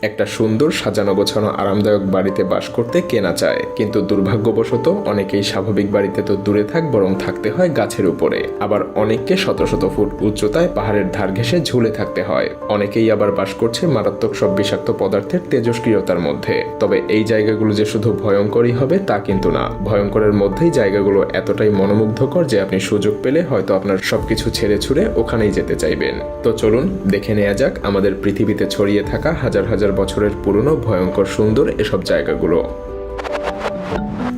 একটা সুন্দর সাজানো গোছানো আরামদায়ক বাড়িতে বাস করতে কেনা চায়, কিন্তু দুর্ভাগ্যবশত অনেকেই স্বাভাবিক বাড়িতে তো দূরে থাক, বরং থাকতে হয় গাছের উপরে। আবার অনেককে শত শত ফুট উচ্চতায় পাহাড়ের ধার ঘেঁষে ঝুলে থাকতে হয়। অনেকেই আবার বাস করছে মারাত্মক সব বিষাক্ত পদার্থের তেজস্ক্রিয়তার মধ্যে। তবে এই জায়গাগুলো যে শুধু ভয়ঙ্করই হবে তা কিন্তু না, ভয়ঙ্করের মধ্যেই জায়গাগুলো এতটাই মনোমুগ্ধকর যে আপনি সুযোগ পেলে হয়তো আপনার সবকিছু ছেড়ে ছুড়ে ওখানেই যেতে চাইবেন। তো চলুন দেখে নেওয়া যাক আমাদের পৃথিবীতে ছড়িয়ে থাকা হাজার হাজার বছরের পুরনো ভয়ঙ্কর সুন্দর এসব জায়গাগুলো।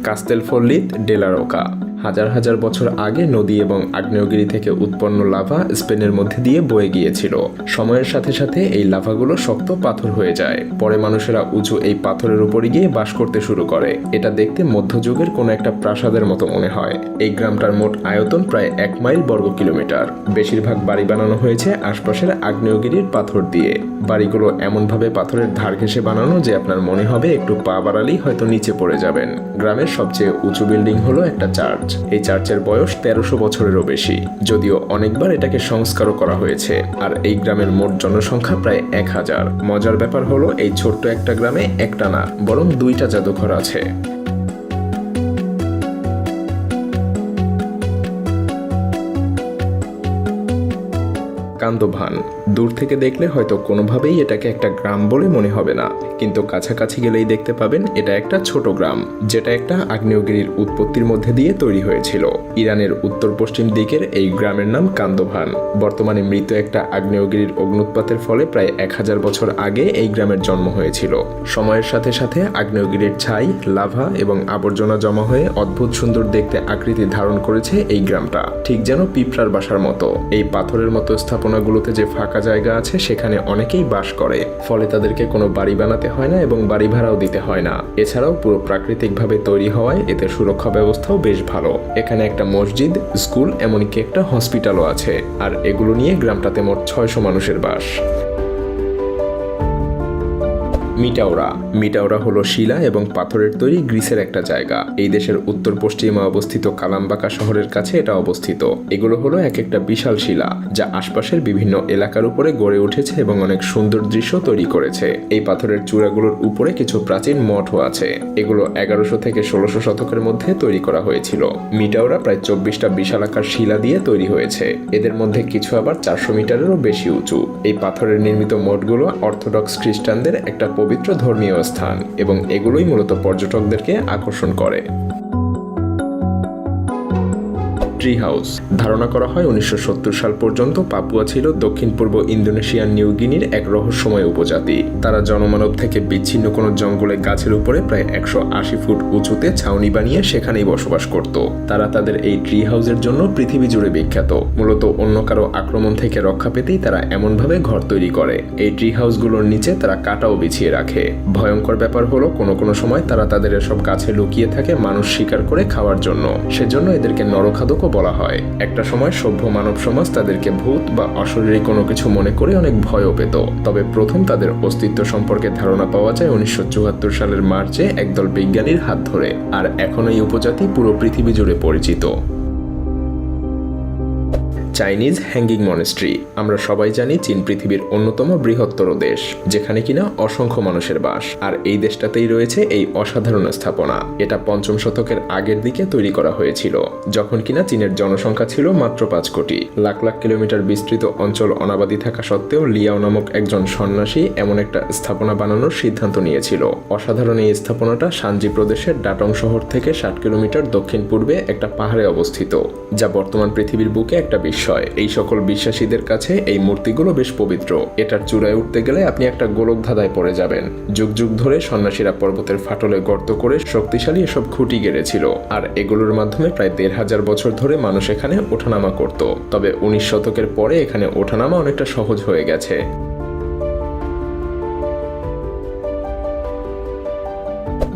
কাস্তেলফোর্লিত ডেলা রোকা। হাজার হাজার বছর আগে নদী এবং আগ্নেয়গিরি থেকে উৎপন্ন লাভা স্পেনের মধ্যে দিয়ে বয়ে গিয়েছিল। সময়ের সাথে সাথে এই লাভাগুলো শক্ত পাথর হয়ে যায়। পরে মানুষেরা উঁচু এই পাথরের উপরে গিয়ে বাস করতে শুরু করে। এটা দেখতে মধ্যযুগের কোনো একটা প্রাসাদের মতো মনে হয়। এই গ্রামটার মোট আয়তন প্রায় 1 মাইল বর্গ কিলোমিটার। বেশিরভাগ বাড়ি বানানো হয়েছে আশপাশের আগ্নেয়গিরির পাথর দিয়ে। বাড়িগুলো এমনভাবে পাথরের ধার ঘেঁষে বানানো যে আপনার মনে হবে একটু পা বাড়ালেই হয়তো নিচে পড়ে যাবেন। গ্রামের সবচেয়ে উঁচু বিল্ডিং হলো একটা চার্চ। এই চার্চের বয়স 1300 বছরেরও বেশি, যদিও অনেকবার এটাকে সংস্কারও করা হয়েছে। আর এই গ্রামের মোট জনসংখ্যা প্রায় 1000। মজার ব্যাপার হলো এই ছোট্ট একটা গ্রামে একটা না, বরং 2টা জাদুঘর আছে। কান্দোভান। দূর থেকে দেখলে হয়তো কোনোভাবেই এটাকে একটা গ্রাম বলে মনে হবে না, কিন্তু কাছাকাছি গেলেই দেখতে পাবেন এটা একটা ছোট গ্রাম, যেটা একটা আগ্নেয়গিরির উৎপত্তির মধ্যে দিয়ে তৈরি হয়েছিল। ইরানের উত্তর পশ্চিম দিকের এই গ্রামের নাম কান্দোভান। বর্তমানে মৃত একটা আগ্নেয়গিরির অগ্নুৎপাতের ফলে প্রায় 1000 বছর আগে এই গ্রামের জন্ম হয়েছিল। সময়ের সাথে সাথে আগ্নেয়গিরির ছাই, লাভা এবং আবর্জনা জমা হয়ে অদ্ভুত সুন্দর দেখতে আকৃতি ধারণ করেছে এই গ্রামটা, ঠিক যেন পিঁপড়ার বাসার মতো। এই পাথরের মতো স্থাপনাগুলোতে যে ফাঁকা জায়গা আছে সেখানে অনেকেই বাস করে, ফলে তাদেরকে কোনো বাড়ি বানাতে হয় না এবং বাড়ি ভাড়াও দিতে হয় না। এছাড়াও পুরো প্রাকৃতিকভাবে তৈরি হওয়ায় এতে সুরক্ষা ব্যবস্থাও বেশ ভালো। এখানে একটা মসজিদ, স্কুল, এমনকি একটা হসপিটালও আছে। আর এগুলো নিয়ে গ্রামটাতে মোট 600 মানুষের বাস। মিটাওরা হলো শিলা এবং পাথরের তৈরি গ্রিসের একটা জায়গা। এই দেশের উত্তর পশ্চিমে অবস্থিত কালাম্বাকা শহরের কাছে এটা অবস্থিত। এগুলো হলো এক একটা বিশাল শিলা, যা আশপাশের বিভিন্ন এলাকার উপরে গড়ে উঠেছে এবং অনেক সুন্দর দৃশ্য তৈরি করেছে। এই পাথরের চূড়াগুলোর উপরে কিছু প্রাচীন মঠও আছে। এগুলো 1100 থেকে 1600 শতকের মধ্যে তৈরি করা হয়েছিল। মিটাওরা প্রায় 24টা বিশালাকার শিলা দিয়ে তৈরি হয়েছে। এদের মধ্যে কিছু আবার 400 মিটারেরও বেশি উঁচু। এই পাথরের নির্মিত মঠগুলো অর্থোডক্স খ্রিস্টানদের একটা পবিত্র ধর্মীয় স্থান এবং এগুলোই মূলত পর্যটকদেরকে আকর্ষণ করে। Tree house. ধারণা করা হয় 1970 সাল পর্যন্ত পাপুয়া ছিল দক্ষিণ পূর্ব ইন্দোনেশিয়ার নিউ গিনির এক রহস্যময় উপজাতি। তারা জনমানব থেকে বিচ্ছিন্ন কোনো জঙ্গলে গাছের উপরে প্রায় 180 ফুট উঁচুতে ছাউনি বানিয়ে সেখানেই বসবাস করত। তারা তাদের এই ট্রি হাউসের জন্য পৃথিবী জুড়ে বিখ্যাত। মূলত অন্য কারো আক্রমণ থেকে রক্ষা পেতেই তারা এমনভাবে ঘর তৈরি করে। এই ট্রি হাউসগুলোর নিচে তারা কাটাও বিছিয়ে রাখে। ভয়ঙ্কর ব্যাপার হলো কোনো সময় তারা তাদের এসব গাছে লুকিয়ে থাকে মানুষ শিকার করে খাওয়ার জন্য। সেজন্য এদেরকে নরখাদক বলা হয়। একটা সময় সভ্য মানব সমাজ তাদেরকে ভূত বা অশরীরী কোনো কিছু মনে করে অনেক ভয়ও পেত। তবে প্রথম তাদের অস্তিত্ব সম্পর্কে ধারণা পাওয়া যায় 1974 সালের মার্চে একদল বিজ্ঞানীর হাত ধরে। আর এখন এই উপজাতি পুরো পৃথিবী জুড়ে পরিচিত। Chinese hanging monastery. আমরা সবাই জানি চীন পৃথিবীর অন্যতম বৃহত্তর দেশ, যেখানে কিনা অসংখ্য মানুষের বাস। আর এই দেশটাতেই রয়েছে এই অসাধারণ স্থাপনা। এটা 5ম শতকের আগের দিকে তৈরি করা হয়েছিল, যখন কিনা চীনের জনসংখ্যা ছিল মাত্র 5 কোটি। লাখ লাখ কিলোমিটার বিস্তৃত অঞ্চল অনাবাদি থাকা সত্ত্বেও লিয়াও নামক একজন সন্ন্যাসী এমন একটা স্থাপনা বানানোর সিদ্ধান্ত নিয়েছিল। অসাধারণ এই স্থাপনাটা শানজি প্রদেশের ডাটং শহর থেকে 60 কিলোমিটার দক্ষিণ পূর্বে একটা পাহাড়ে অবস্থিত, যা বর্তমান পৃথিবীর বুকে একটা বিশ্ব। এই সকল বিশ্বাসীদের কাছে এই মূর্তিগুলো বেশ পবিত্র। এটার চূড়ায় উঠতে গেলে আপনি একটা গোলক ধাঁধায় পড়ে যাবেন। যুগ যুগ ধরে সন্ন্যাসীরা পর্বতের ফাটলে গর্ত করে শক্তিশালী এসব খুঁটি গেড়েছিল, আর এগুলোর মাধ্যমে প্রায় 1500 বছর ধরে মানুষ এখানে ওঠানামা করত। তবে 19 শতকের পরে এখানে ওঠানামা অনেকটা সহজ হয়ে গেছে।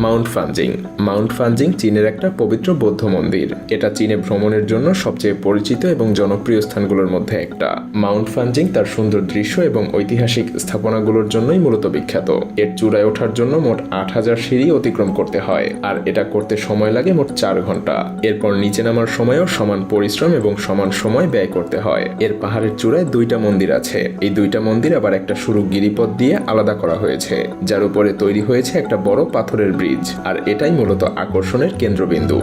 মাউন্ট ফানজিং। মাউন্ট ফানজিং চীনের একটা পবিত্র বৌদ্ধ মন্দির। এটা চীনে ভ্রমণের জন্য সবচেয়ে পরিচিত এবং জনপ্রিয় স্থানগুলোর মধ্যে একটা। মাউন্ট ফানজিং তার সুন্দর দৃশ্য এবং ঐতিহাসিক স্থাপনাগুলোর জন্যই মূলত বিখ্যাত। এর চূড়ায় ওঠার জন্য মোট 8000 সিঁড়ি অতিক্রম করতে হয়, আর এটা করতে সময় লাগে মোট 4 ঘন্টা। এরপর নিচে নামার সময়ও সমান পরিশ্রম এবং সমান সময় ব্যয় করতে হয়। এর পাহাড়ের চূড়ায় 2টা মন্দির আছে। এই 2টা মন্দির আবার একটা সরু গিরিপথ দিয়ে আলাদা করা হয়েছে, যার উপরে তৈরি হয়েছে একটা বড় পাথরের ব্রিজ, আর এটাই মূলত আকর্ষণের কেন্দ্রবিন্দু।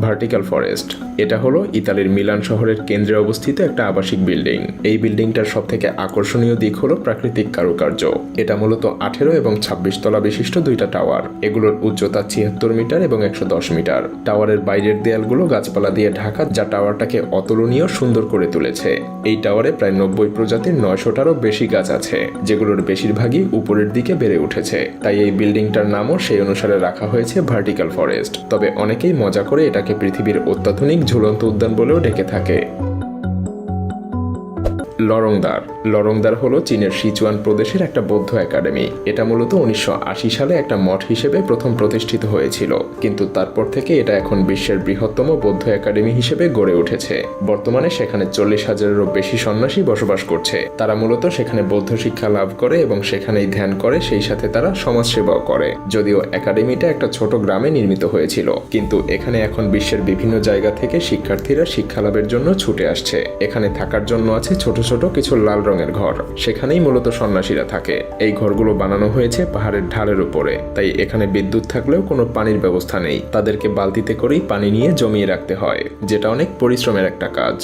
Vertical forest. এটা হলো ইতালির মিলান শহরের কেন্দ্রে অবস্থিত একটা আবাসিক বিল্ডিং। এই বিল্ডিংটার সবথেকে আকর্ষণীয় দিক হলো প্রাকৃতিক কারুকার্য। এটা মূলত 18 এবং 26 তলা বিশিষ্ট 2টা টাওয়ার। এগুলোর উচ্চতা 76 মিটার এবং 110 মিটার। টাওয়ারের বাইরের দেয়ালগুলো গাছপালা দিয়ে ঢাকা, যা টাওয়ারটাকে অতুলনীয় সুন্দর করে তুলেছে। এই টাওয়ারে প্রায় 90 প্রজাতির 900টারও বেশি গাছ আছে, যেগুলোর বেশিরভাগই উপরের দিকে বেড়ে উঠেছে। তাই এই বিল্ডিংটার নামও সেই অনুসারে রাখা হয়েছে ভার্টিক্যাল ফরেস্ট। তবে অনেকেই মজা করে এটাকে পৃথিবীর অত্যাধুনিক ঝুলন্ত উদ্যান বলেও ডেকে থাকে। লরংদার। লরংদার হলো চীনের সিচুয়ান প্রদেশের একটা বৌদ্ধ একাডেমি। এটা মূলত 1980 সালে একটা মঠ হিসেবে প্রথম প্রতিষ্ঠিত হয়েছিল, কিন্তু তারপর থেকে এটা এখন বিশ্বের বৃহত্তম বৌদ্ধ একাডেমি হিসেবে গড়ে উঠেছে। বর্তমানে সেখানে 40,000-এরও বেশি সন্ন্যাসী বসবাস করছে। তারা মূলত সেখানে বৌদ্ধ শিক্ষা লাভ করে এবং সেখানেই ধ্যান করে, সেই সাথে তারা সমাজসেবাও করে। যদিও একাডেমিটা একটা ছোট গ্রামে নির্মিত হয়েছিল, কিন্তু এখানে এখন বিশ্বের বিভিন্ন জায়গা থেকে শিক্ষার্থীরা শিক্ষা লাভের জন্য ছুটে আসছে। এখানে থাকার জন্য আছে ছোট ছোট কিছু লাল রঙের ঘর। সেখানেই মূলত সন্ন্যাসীরা থাকে। এই ঘরগুলো বানানো হয়েছে পাহাড়ের ঢালের উপরে, তাই এখানে বিদ্যুৎ থাকলেও কোনো পানির ব্যবস্থা নেই। তাদেরকে বালতিতে করেই পানি নিয়ে জমিয়ে রাখতে হয়, যেটা অনেক পরিশ্রমের একটা কাজ।